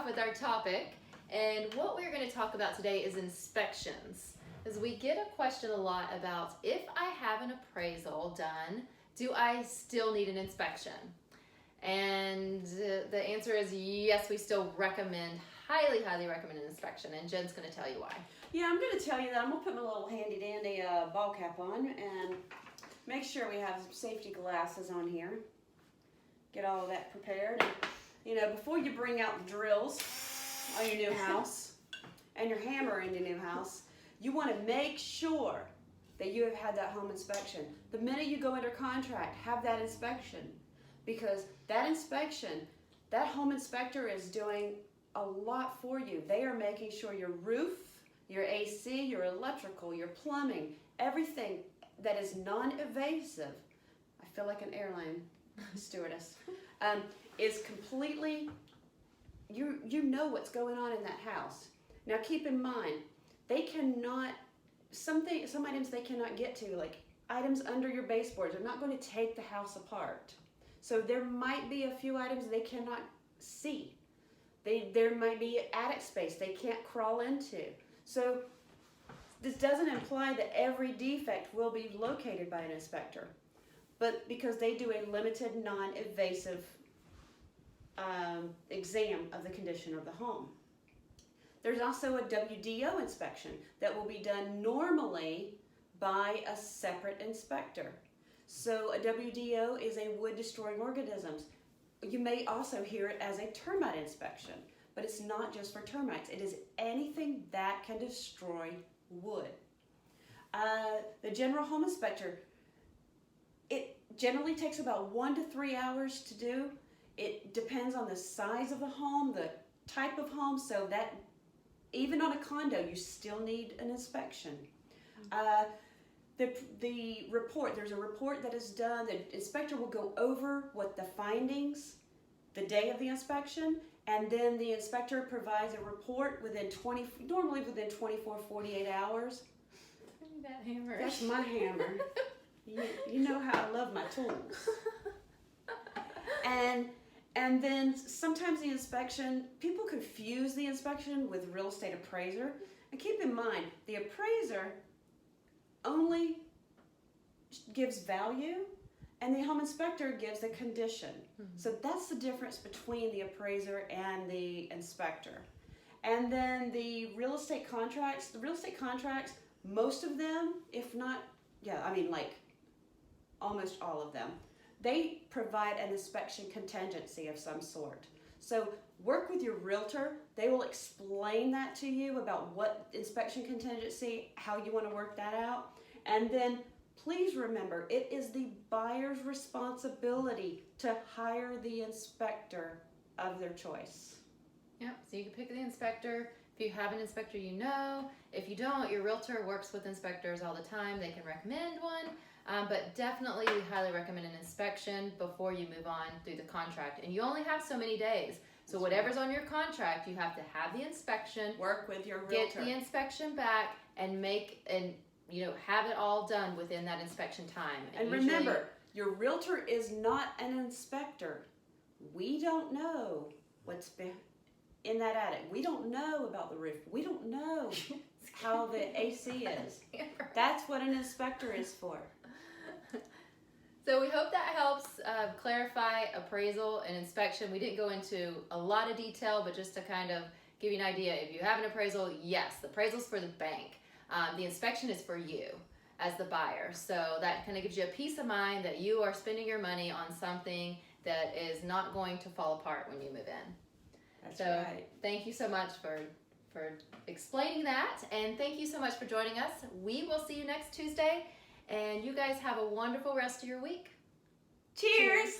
off with our topic. And what we're going to talk about today is inspections. Because we get a question a lot about, if I have an appraisal done, do I still need an inspection? And the answer is yes, we still recommend, highly recommend an inspection. And Jen's going to tell you why. Yeah, I'm going to tell you that. I'm going to put my little handy dandy ball cap on and make sure we have some safety glasses on here. Get all of that prepared. And, you know, before you bring out the drills on your new house and your hammer in your new house, you want to make sure that you have had that home inspection. The minute you go under contract, have that inspection, because that inspection, that home inspector is doing a lot for you. They are making sure your roof, your AC, your electrical, your plumbing, everything that is non-evasive, I feel like an airline stewardess, is completely, you know what's going on in that house. Now keep in mind, they cannot, some items they cannot get to, like items under your baseboards, are not going to take the house apart. So there might be a few items they cannot see. There might be attic space they can't crawl into. So this doesn't imply that every defect will be located by an inspector, but because they do a limited non-invasive exam of the condition of the home. There's also a WDO inspection that will be done normally by a separate inspector. So a WDO is a wood destroying organisms. You may also hear it as a termite inspection, but it's not just for termites. It is anything that can destroy wood. The general home inspector, it generally takes about 1 to 3 hours to do. It depends on the size of the home, the type of home, so that even on a condo, you still need an inspection. The report, there's a report that is done. The inspector will go over what the findings the day of the inspection, and then the inspector provides a report normally within 24, 48 hours. That hammer. That's my hammer. You know how I love my tools. And then sometimes the inspection, people confuse the inspection with real estate appraiser. And keep in mind, the appraiser only gives value and the home inspector gives the condition. Mm-hmm. So that's the difference between the appraiser and the inspector. And then the real estate contracts, most of them, if not, like almost all of them, they provide an inspection contingency of some sort. So work with your realtor. They will explain that to you about what inspection contingency, how you want to work that out. And then please remember, it is the buyer's responsibility to hire the inspector of their choice. Yep, so you can pick the inspector. If you have an inspector you know. If you don't, your realtor works with inspectors all the time. They can recommend one. But definitely we highly recommend an inspection before you move on through the contract. And you only have so many days. So whatever's on your contract, you have to have the inspection. Work with your realtor. Get the inspection back and have it all done within that inspection time. And remember, your realtor is not an inspector. We don't know what's in that attic. We don't know about the roof. We don't know how the AC is. That's what an inspector is for. So we hope that helps clarify appraisal and inspection. We didn't go into a lot of detail, but just to kind of give you an idea, if you have an appraisal, yes, the appraisal is for the bank. The inspection is for you as the buyer. So that kind of gives you a peace of mind that you are spending your money on something that is not going to fall apart when you move in. That's so right. Thank you so much for explaining that, and thank you so much for joining us. We will see you next Tuesday, and you guys have a wonderful rest of your week. Cheers.